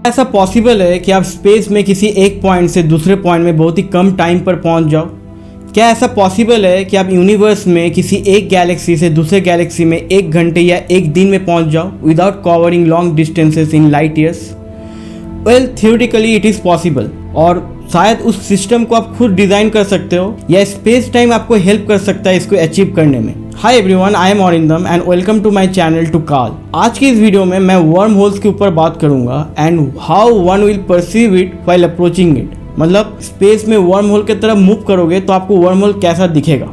ऐसा पॉसिबल है कि आप स्पेस में किसी एक पॉइंट से दूसरे पॉइंट में बहुत ही कम टाइम पर पहुंच जाओ? क्या ऐसा पॉसिबल है कि आप यूनिवर्स में किसी एक गैलेक्सी से दूसरे गैलेक्सी में 1 घंटे या 1 दिन में पहुंच जाओ without covering long distances in light years? Well, theoretically it is possible, और शायद उस सिस्टम को आप खुद डिज़ाइन कर सकते हो या स्पेस टाइम आपको हेल्प कर सकता है इसको अचीव करने में। Hi everyone, I am Arindam and welcome to my channel to call. आज की इस वीडियो में मैं वर्म होल्स के ऊपर बात करूंगा and how one will perceive it while approaching it. मतलब स्पेस में वर्म होल की तरफ मूव करोगे तो आपको वर्म होल कैसा दिखेगा।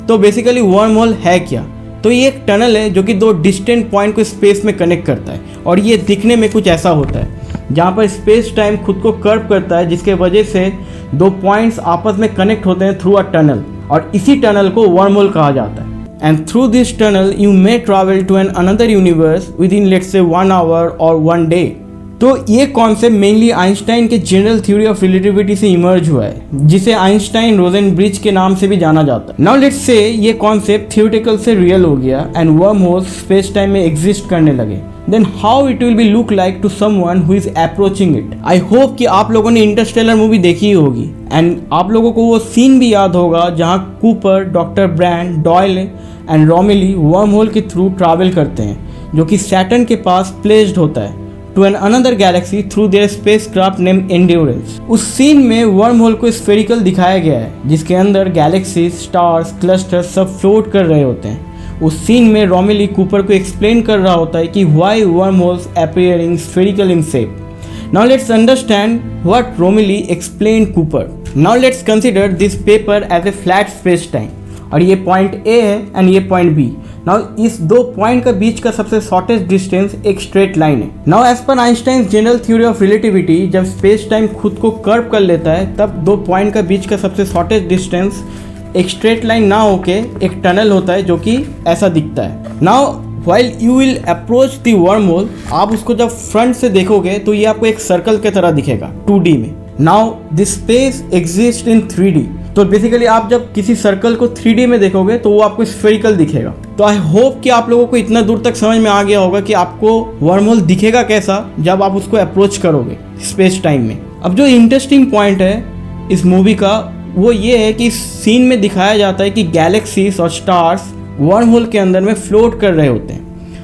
तो बेसिकली वर्म होल है क्या? तो ये एक टनल है जो कि 2 डिस्टेंट पॉइंट को स्पेस में कनेक्ट करता है, और ये दिखने में कुछ ऐसा होता है जहाँ पर स्पेस टाइम खुद को कर्व करता है, जिसके वजह से 2 पॉइंट्स आपस में कनेक्ट होते हैं थ्रू अ टनल, और इसी टनल को वर्म होल कहा जाता है। And through this tunnel you may travel to an another universe within let's say 1 hour और 1 डे। तो ये कॉन्सेप्ट मेनली आइंस्टाइन के जनरल थ्योरी ऑफ रिलेटिविटी से इमर्ज हुआ है, जिसे आइंस्टाइन रोजन ब्रिज के नाम से भी जाना जाता है। नाउ लेट्स से ये कॉन्सेप्ट थियोरेटिकल से रियल हो गया and wormholes space time में एग्जिस्ट करने लगे, then how it will be look like to someone who is approaching it. I hope कि आप लोगों ने इंटरस्टेलर मूवी देखी होगी एंड आप लोगों को वो सीन भी याद होगा जहाँ Cooper, doctor Brand, Doyle and Romilly worm hole के थ्रू ट्रैवल करते हैं, जो कि सैटर्न के पास प्लेस्ड होता है, to an another galaxy through their spacecraft named Endurance। उस सीन में वर्म होल को स्फेरिकल दिखाया गया है, जिसके अंदर गैलेक्सीज, स्टार्स, क्लस्टर्स सब फ्लोट कर रहे होते हैं। उस सीन में रोमेली कूपर को एक्सप्लेन कर रहा होता है कि why worm holes appearing spherical in shape. Now let's understand what Romilly explain Cooper. Now let's consider this paper as a flat space time, और ये पॉइंट ए है एंड ये पॉइंट बी। नाउ इस 2 पॉइंट के बीच का सबसे shortest distance एक स्ट्रेट लाइन है। Now as per Einstein general theory of relativity, जब स्पेस टाइम खुद को कर्व कर लेता है तब 2 पॉइंट के बीच का सबसे शॉर्टेस्ट डिस्टेंस एक स्ट्रेट लाइन ना होके एक टनल होता है, जो कि ऐसा दिखता है। Now while you will approach the worm hole, आप उसको जब फ्रंट से देखोगे तो ये आपको एक सर्कल की तरह दिखेगा 2D में। Now this space exist in 3D। तो बेसिकली आप जब किसी सर्कल को 3D में देखोगे तो वो आपको स्फेरिकल दिखेगा। तो आई होप कि आप लोगों को इतना दूर तक समझ में आ गया होगा कि आपको वर्म होल दिखेगा कैसा जब आप उसको अप्रोच करोगे स्पेस टाइम में। अब जो इंटरेस्टिंग पॉइंट है इस मूवी का वो ये है कि इस सीन में दिखाया जाता है कि गैलेक्सीज और स्टार्स वर्म होल के अंदर में फ्लोट कर रहे होते हैं।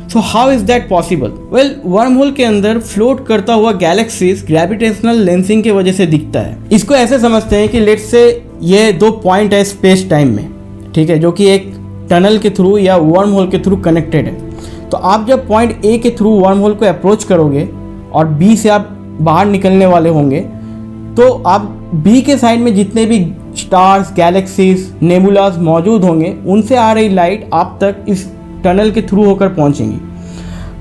So how is that possible? Well, worm hole के अंदर फ्लोट करता हुआ गैलेक्सीज ग्रेविटेशनल लेंसिंग की वजह से दिखता है। इसको ऐसे समझते हैं कि लेट्स से ये 2 पॉइंट है स्पेस टाइम में, ठीक है, जो कि एक टनल के थ्रू या वर्म होल के थ्रू कनेक्टेड है। तो आप जब पॉइंट ए के थ्रू वर्म होल को अप्रोच करोगे और बी से आप बाहर निकलने वाले होंगे, तो आप बी के साइड में जितने भी स्टार्स, गैलेक्सीज, नेबुलास मौजूद होंगे, उनसे आ रही लाइट आप तक इस टनल के थ्रू होकर पहुंचेंगी।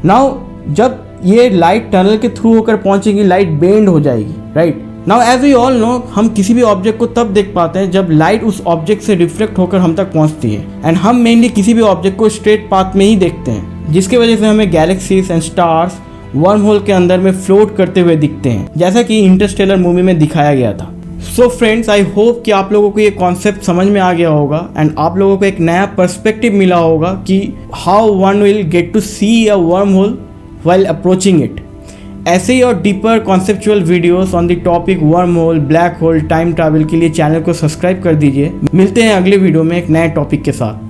नाउ जब ये लाइट टनल के थ्रू होकर पहुंचेगी, लाइट बेंड हो जाएगी, right. Now as we all know, हम किसी भी ऑब्जेक्ट को तब देख पाते हैं जब लाइट उस ऑब्जेक्ट से रिफ्लेक्ट होकर हम तक पहुंचती है, एंड हम मेनली किसी भी ऑब्जेक्ट को स्ट्रेट पाथ में ही देखते हैं, जिसकी वजह से हमें galaxies and stars worm hole के अंदर में फ्लोट करते हुए दिखते हैं, जैसा कि इंटरस्टेलर मूवी में दिखाया गया था। सो फ्रेंड्स, आई होप कि आप लोगों को ये कॉन्सेप्ट समझ में आ गया होगा एंड आप लोगों को एक नया पर्सपेक्टिव मिला होगा कि how one will get to see a wormhole while approaching it. ऐसे ही और deeper conceptual videos on the topic wormhole, black hole, time travel के लिए चैनल को सब्सक्राइब कर दीजिए। मिलते हैं अगले वीडियो में एक नए टॉपिक के साथ।